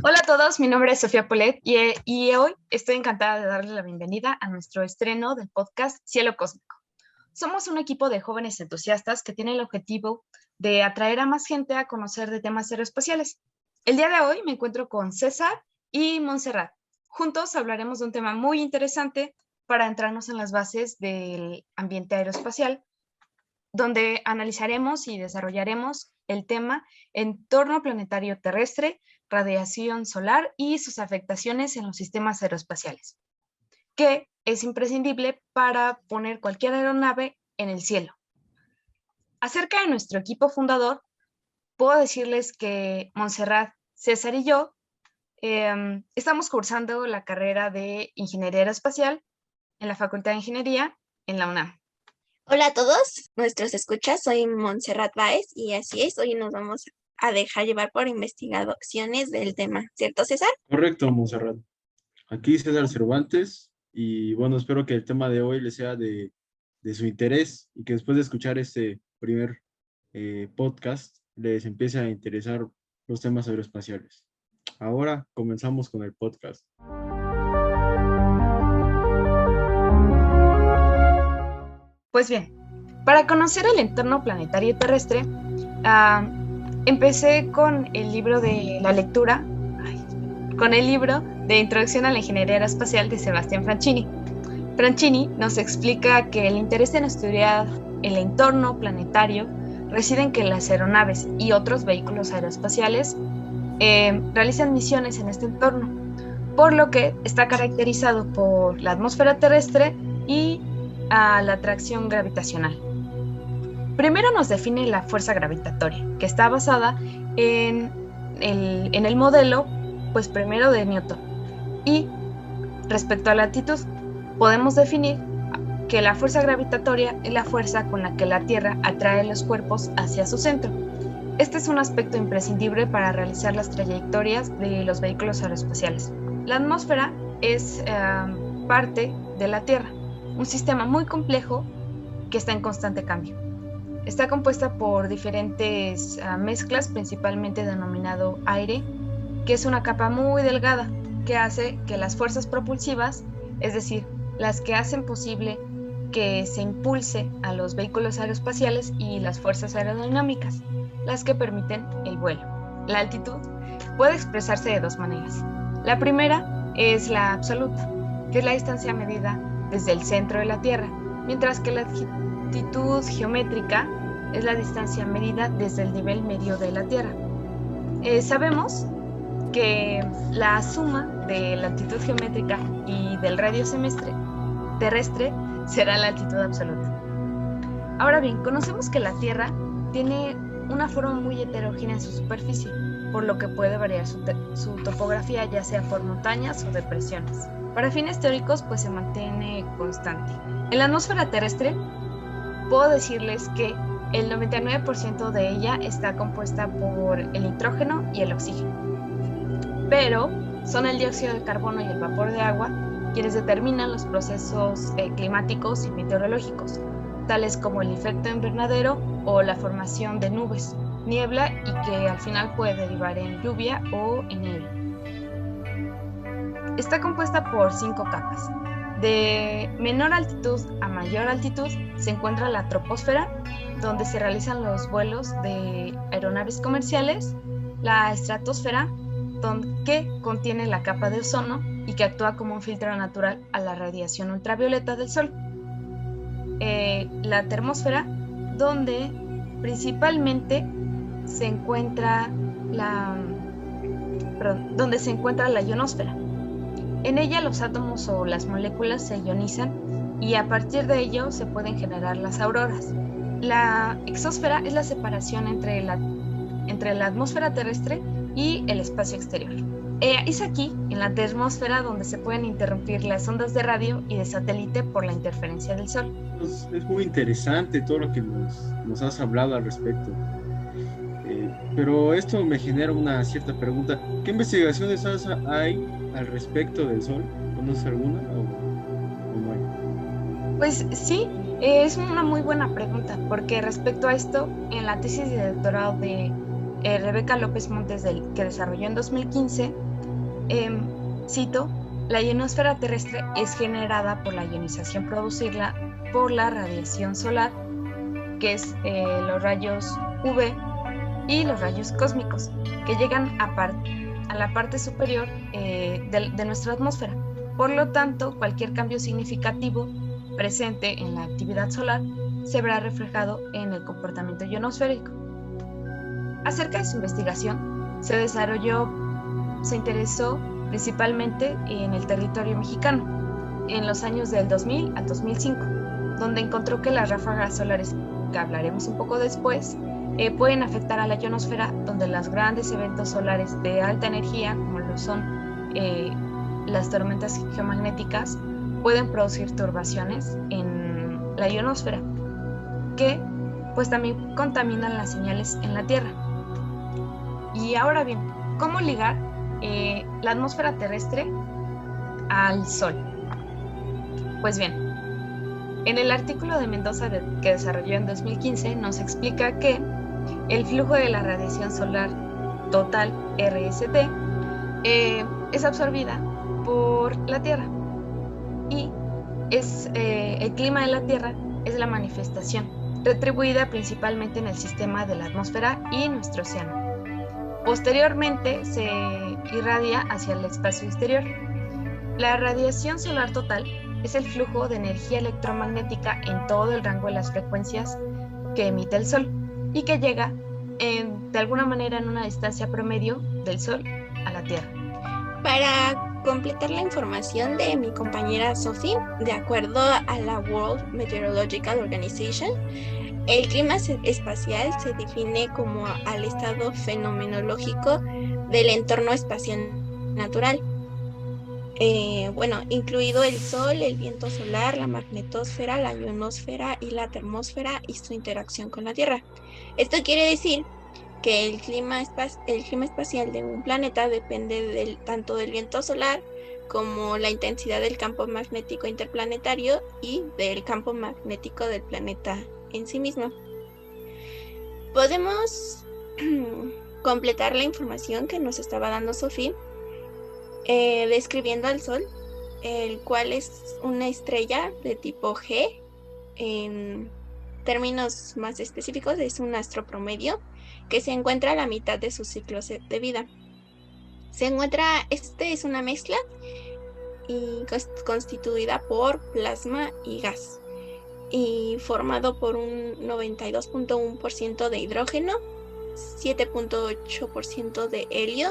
Hola a todos, mi nombre es Sofía Polet y hoy estoy encantada de darles la bienvenida a nuestro estreno del podcast Cielo Cósmico. Somos un equipo de jóvenes entusiastas que tiene el objetivo de atraer a más gente a conocer de temas aeroespaciales. El día de hoy me encuentro con César y Montserrat. Juntos hablaremos de un tema muy interesante para entrarnos en las bases del ambiente aeroespacial, donde analizaremos y desarrollaremos el tema entorno planetario terrestre, radiación solar y sus afectaciones en los sistemas aeroespaciales, que es imprescindible para poner cualquier aeronave en el cielo. Acerca de nuestro equipo fundador, puedo decirles que Montserrat, César y yo estamos cursando la carrera de Ingeniería Aeroespacial en la Facultad de Ingeniería en la UNAM. Hola a todos nuestros escuchas, soy Montserrat Báez y así es, hoy nos vamos a dejar llevar por investigaciones del tema, ¿cierto, César? Correcto, Montserrat. Aquí César Cervantes y bueno, espero que el tema de hoy les sea de su interés y que después de escuchar este primer podcast les empiece a interesar los temas aeroespaciales. Ahora comenzamos con el podcast. Pues bien, para conocer el entorno planetario terrestre, empecé con el libro de la lectura, con el libro de Introducción a la Ingeniería Aeroespacial de Sebastián Franchini. Franchini nos explica que el interés en estudiar el entorno planetario reside en que las aeronaves y otros vehículos aeroespaciales realizan misiones en este entorno, por lo que está caracterizado por la atmósfera terrestre y la atracción gravitacional. Primero nos define la fuerza gravitatoria, que está basada en el modelo, pues primero de Newton. Y respecto a la latitud, podemos definir que la fuerza gravitatoria es la fuerza con la que la Tierra atrae los cuerpos hacia su centro. Este es un aspecto imprescindible para realizar las trayectorias de los vehículos aeroespaciales. La atmósfera es parte de la Tierra, un sistema muy complejo que está en constante cambio. Está compuesta por diferentes mezclas, principalmente denominado aire, que es una capa muy delgada que hace que las fuerzas propulsivas, es decir, las que hacen posible que se impulse a los vehículos aeroespaciales, y las fuerzas aerodinámicas, las que permiten el vuelo. La altitud puede expresarse de dos maneras. La primera es la absoluta, que es la distancia medida desde el centro de la Tierra, mientras que la altitud geométrica es la distancia medida desde el nivel medio de la Tierra. Sabemos que la suma de la altitud geométrica y del radio terrestre será la altitud absoluta. Ahora bien, conocemos que la Tierra tiene una forma muy heterogénea en su superficie, por lo que puede variar su topografía, ya sea por montañas o depresiones. Para fines teóricos, pues se mantiene constante. En la atmósfera terrestre, puedo decirles que el 99% de ella está compuesta por el nitrógeno y el oxígeno. Pero son el dióxido de carbono y el vapor de agua quienes determinan los procesos climáticos y meteorológicos, tales como el efecto invernadero o la formación de nubes, niebla, y que al final puede derivar en lluvia o en nieve. Está compuesta por 5 capas. De menor altitud a mayor altitud se encuentra la troposfera, donde se realizan los vuelos de aeronaves comerciales, la estratosfera, que contiene la capa de ozono y que actúa como un filtro natural a la radiación ultravioleta del Sol. La termósfera, donde principalmente se encuentra la ionosfera. En ella los átomos o las moléculas se ionizan y a partir de ello se pueden generar las auroras. La exósfera es la separación entre la atmósfera terrestre y el espacio exterior. Es aquí, en la termósfera, donde se pueden interrumpir las ondas de radio y de satélite por la interferencia del Sol. Es muy interesante todo lo que nos has hablado al respecto. Pero esto me genera una cierta pregunta. ¿Qué investigaciones hay al respecto del Sol? ¿Conoces alguna o no hay? Pues sí, es una muy buena pregunta, porque respecto a esto, en la tesis de doctorado de Rebeca López Montes, que desarrolló en 2015, Cito, la ionosfera terrestre es generada por la ionización producida por la radiación solar, que es los rayos UV y los rayos cósmicos, que llegan a la parte superior de nuestra atmósfera. Por lo tanto, cualquier cambio significativo presente en la actividad solar se verá reflejado en el comportamiento ionosférico. Acerca de su investigación, se interesó principalmente en el territorio mexicano, en los años del 2000 al 2005, donde encontró que las ráfagas solares, que hablaremos un poco después, pueden afectar a la ionosfera, donde los grandes eventos solares de alta energía, como lo son las tormentas geomagnéticas, pueden producir turbaciones en la ionosfera, que pues también contaminan las señales en la Tierra. Y ahora bien, ¿cómo ligar la atmósfera terrestre al Sol? Pues bien, en el artículo de Mendoza que desarrolló en 2015 nos explica que el flujo de la radiación solar total, RST, es absorbida por la Tierra, y el clima de la Tierra es la manifestación, retribuida principalmente en el sistema de la atmósfera y nuestro océano. Posteriormente se irradia hacia el espacio exterior. La radiación solar total es el flujo de energía electromagnética en todo el rango de las frecuencias que emite el Sol y que llega de alguna manera en una distancia promedio del Sol a la Tierra. Para completar la información de mi compañera Sophie, de acuerdo a la World Meteorological Organization, el clima espacial se define como al estado fenomenológico del entorno espacial natural. Incluido el Sol, el viento solar, la magnetosfera, la ionosfera y la termósfera y su interacción con la Tierra. Esto quiere decir que el clima espacial de un planeta depende tanto del viento solar como la intensidad del campo magnético interplanetario y del campo magnético del planeta en sí mismo. Podemos completar la información que nos estaba dando Sofía describiendo al Sol, el cual es una estrella de tipo G. En términos más específicos, es un astro promedio que se encuentra a la mitad de su ciclo de vida. Es una mezcla y constituida por plasma y gas, y formado por un 92.1% de hidrógeno, 7.8% de helio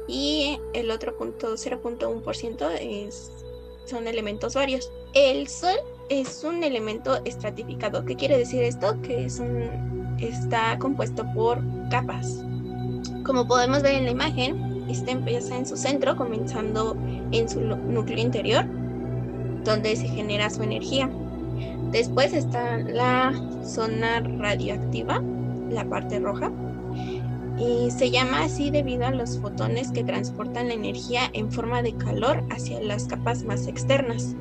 y el otro 0.1% son elementos varios. El Sol es un elemento estratificado. ¿Qué quiere decir esto? Que está compuesto por capas. Como podemos ver en la imagen, este empieza en su centro, comenzando en su núcleo interior, donde se genera su energía. Después está la zona radioactiva, la parte roja, y se llama así debido a los fotones que transportan la energía en forma de calor hacia las capas más externas.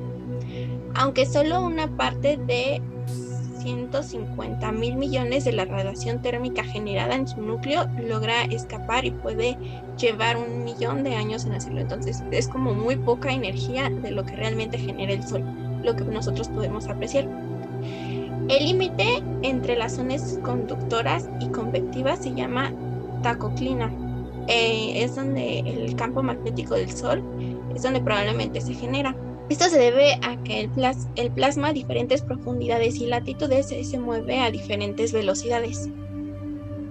Aunque solo una parte de 150,000 millones de la radiación térmica generada en su núcleo logra escapar y puede llevar 1 millón de años en hacerlo. Entonces es como muy poca energía de lo que realmente genera el Sol, lo que nosotros podemos apreciar. El límite entre las zonas conductoras y convectivas se llama tacoclina. Es donde el campo magnético del Sol es donde probablemente se genera. Esto se debe a que el plasma a diferentes profundidades y latitudes se mueve a diferentes velocidades.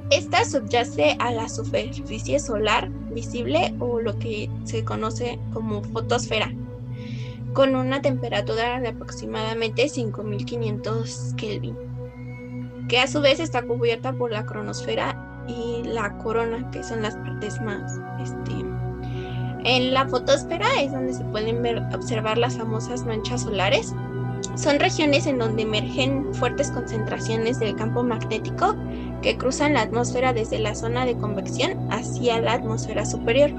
Esta subyace a la superficie solar visible, o lo que se conoce como fotosfera, con una temperatura de aproximadamente 5,500 Kelvin, que a su vez está cubierta por la cronosfera y la corona, que son las partes más en la fotosfera es donde se pueden observar las famosas manchas solares. Son regiones en donde emergen fuertes concentraciones del campo magnético que cruzan la atmósfera desde la zona de convección hacia la atmósfera superior.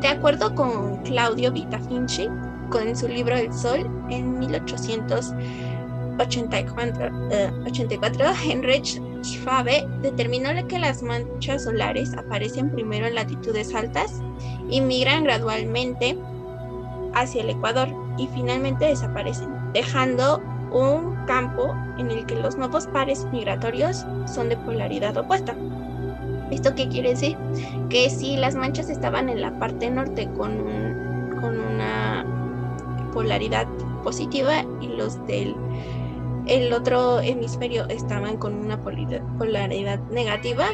De acuerdo con Claudio Vitafinci, con su libro El Sol, en 1884, Heinrich Schwabe determinó que las manchas solares aparecen primero en latitudes altas y migran gradualmente hacia el ecuador y finalmente desaparecen, dejando un campo en el que los nuevos pares migratorios son de polaridad opuesta. ¿Esto qué quiere decir? Que si las manchas estaban en la parte norte con una polaridad positiva y los del otro hemisferio estaban con una polaridad negativa,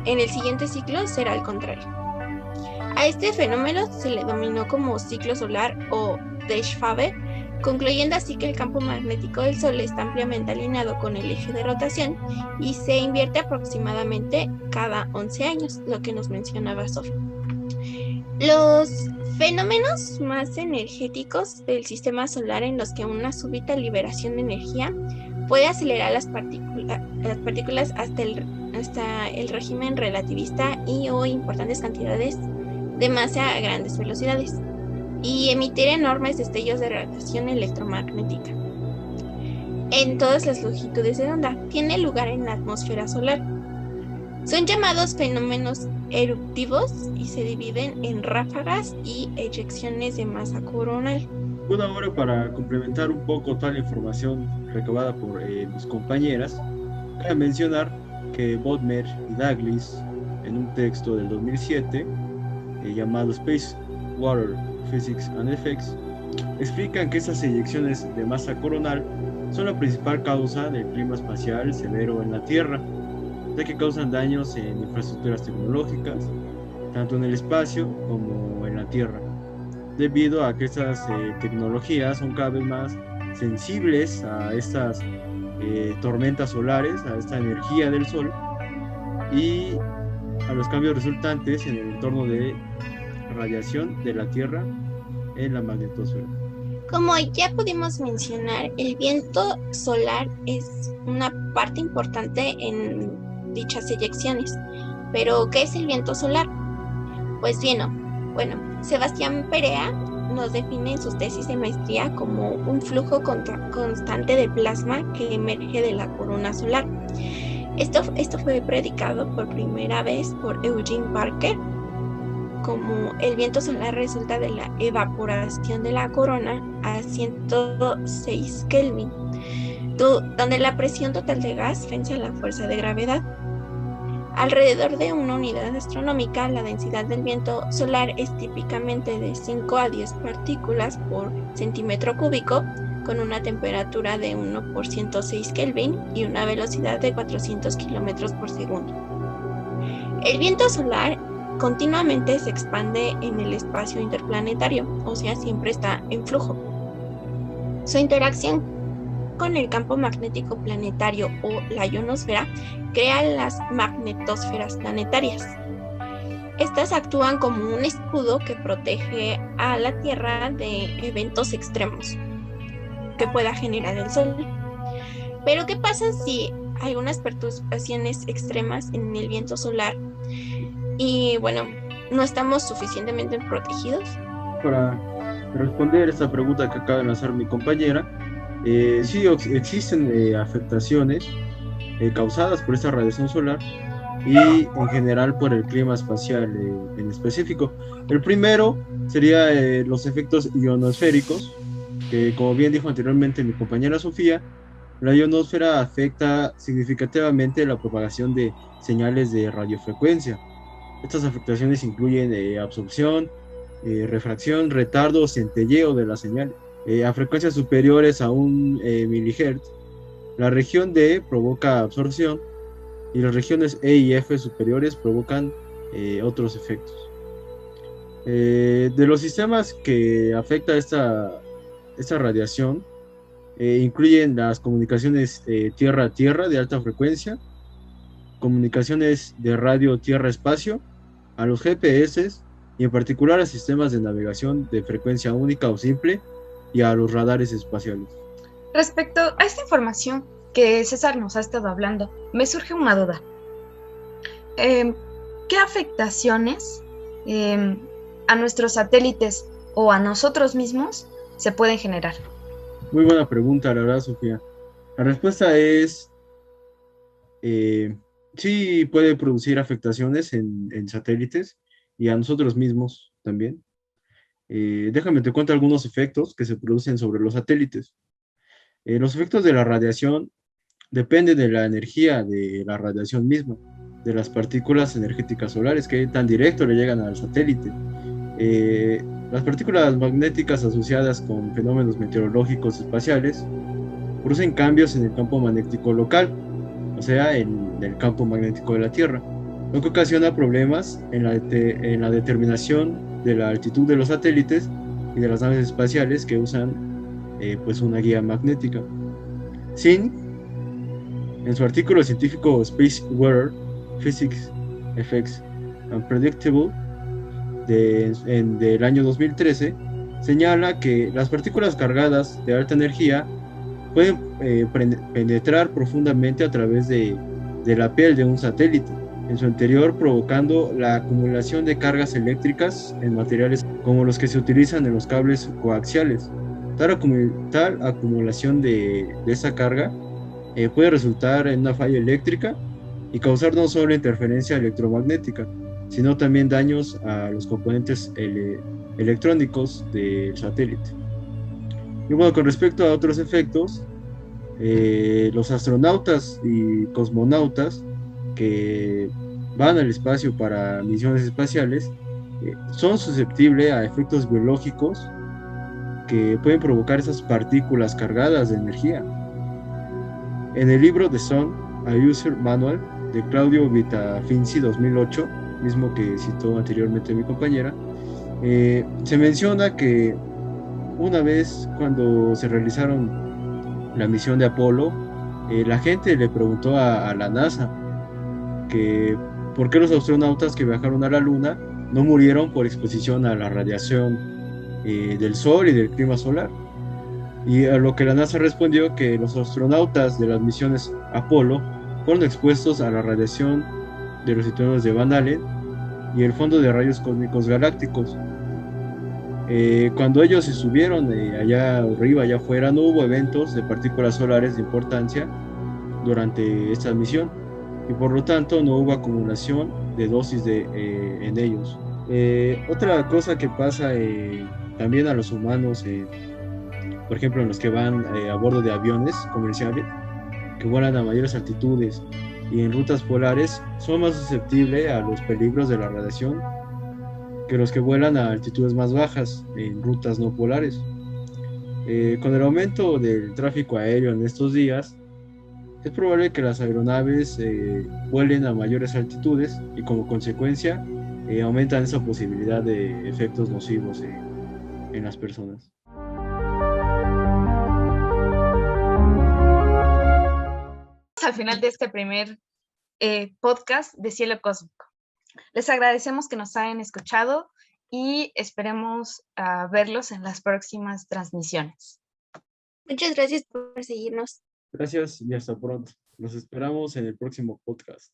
en el siguiente ciclo será al contrario. A este fenómeno se le denominó como ciclo solar o de Schwabe, concluyendo así que el campo magnético del Sol está ampliamente alineado con el eje de rotación y se invierte aproximadamente cada 11 años, lo que nos mencionaba Sofía. Los fenómenos más energéticos del sistema solar en los que una súbita liberación de energía puede acelerar las partículas hasta el régimen relativista y o importantes cantidades de masa a grandes velocidades y emitir enormes destellos de radiación electromagnética en todas las longitudes de onda. Tiene lugar en la atmósfera solar. Son llamados fenómenos eruptivos y se dividen en ráfagas y eyecciones de masa coronal. Bueno, ahora para complementar un poco toda la información recabada por mis compañeras, cabe mencionar que Bodmer y Douglas, en un texto del 2007 llamado Space, Water, Physics and Effects, explican que esas eyecciones de masa coronal son la principal causa del clima espacial severo en la Tierra, ya que causan daños en infraestructuras tecnológicas, tanto en el espacio como en la Tierra, debido a que estas tecnologías son cada vez más sensibles a estas tormentas solares, a esta energía del Sol y a los cambios resultantes en el entorno de radiación de la Tierra en la magnetosfera. Como ya pudimos mencionar, el viento solar es una parte importante en dichas eyecciones. Pero, ¿qué es el viento solar? Pues bien, bueno, Sebastián Perea nos define en sus tesis de maestría como un flujo constante de plasma que emerge de la corona solar. Esto fue predicado por primera vez por Eugene Parker, como el viento solar resulta de la evaporación de la corona a 106 Kelvin, donde la presión total de gas vence a la fuerza de gravedad. Alrededor de una unidad astronómica, la densidad del viento solar es típicamente de 5 a 10 partículas por centímetro cúbico, con una temperatura de 1 por 106 Kelvin y una velocidad de 400 kilómetros por segundo. El viento solar continuamente se expande en el espacio interplanetario, o sea, siempre está en flujo. Su interacción con el campo magnético planetario o la ionosfera crea las magnetosferas planetarias. Estas actúan como un escudo que protege a la Tierra de eventos extremos que pueda generar el Sol. Pero ¿qué pasa si hay unas perturbaciones extremas en el viento solar y bueno, no estamos suficientemente protegidos? Para responder esta pregunta que acaba de lanzar mi compañera, sí existen afectaciones causadas por esta radiación solar y en general por el clima espacial en específico. El primero sería los efectos ionosféricos, que como bien dijo anteriormente mi compañera Sofía, la ionosfera afecta significativamente la propagación de señales de radiofrecuencia. Estas afectaciones incluyen absorción, refracción, retardo o centelleo de la señal. A frecuencias superiores a 1 milihertz, la región D provoca absorción y las regiones E y F superiores provocan otros efectos. De los sistemas que afecta esta radiación, incluyen las comunicaciones tierra a tierra de alta frecuencia, comunicaciones de radio tierra-espacio, a los GPS y en particular a sistemas de navegación de frecuencia única o simple y a los radares espaciales. Respecto a esta información que César nos ha estado hablando, me surge una duda. ¿Qué afectaciones a nuestros satélites o a nosotros mismos se pueden generar? Muy buena pregunta, la verdad, Sofía. La respuesta es Sí puede producir afectaciones en satélites y a nosotros mismos también. Déjame te cuento algunos efectos que se producen sobre los satélites. Los efectos de la radiación dependen de la energía de la radiación misma, de las partículas energéticas solares que tan directo le llegan al satélite. Eh, las partículas magnéticas asociadas con fenómenos meteorológicos espaciales producen cambios en el campo magnético local, o sea, en el campo magnético de la Tierra, lo que ocasiona problemas en la determinación de la altitud de los satélites y de las naves espaciales que usan pues una guía magnética. Sin, en su artículo científico Space Weather, Physics, Effects and Predictable del año 2013, señala que las partículas cargadas de alta energía pueden penetrar profundamente a través de la piel de un satélite en su interior, provocando la acumulación de cargas eléctricas en materiales como los que se utilizan en los cables coaxiales. Tal acumulación de esa carga puede resultar en una falla eléctrica y causar no solo interferencia electromagnética, sino también daños a los componentes electrónicos del satélite. Y bueno, con respecto a otros efectos, los astronautas y cosmonautas que van al espacio para misiones espaciales son susceptibles a efectos biológicos que pueden provocar esas partículas cargadas de energía. En el libro The Sun, a User Manual de Claudio Vitafinzi 2008, mismo que citó anteriormente mi compañera, se menciona que una vez cuando se realizaron la misión de Apolo, la gente le preguntó a la NASA que por qué los astronautas que viajaron a la Luna no murieron por exposición a la radiación del Sol y del clima solar. Y a lo que la NASA respondió que los astronautas de las misiones Apolo fueron expuestos a la radiación de los neutrones de Van Allen y el fondo de rayos cósmicos galácticos. Cuando ellos se subieron allá arriba, allá afuera, no hubo eventos de partículas solares de importancia durante esta misión y por lo tanto no hubo acumulación de dosis en ellos. Otra cosa que pasa también a los humanos, por ejemplo en los que van a bordo de aviones comerciales que vuelan a mayores altitudes y en rutas polares, son más susceptibles a los peligros de la radiación que los que vuelan a altitudes más bajas en rutas no polares. Con el aumento del tráfico aéreo en estos días, es probable que las aeronaves vuelen a mayores altitudes y como consecuencia aumentan esa posibilidad de efectos nocivos en las personas. Al final de este primer podcast de Cielo Cósmico. Les agradecemos que nos hayan escuchado y esperemos verlos en las próximas transmisiones. Muchas gracias por seguirnos. Gracias y hasta pronto. Los esperamos en el próximo podcast.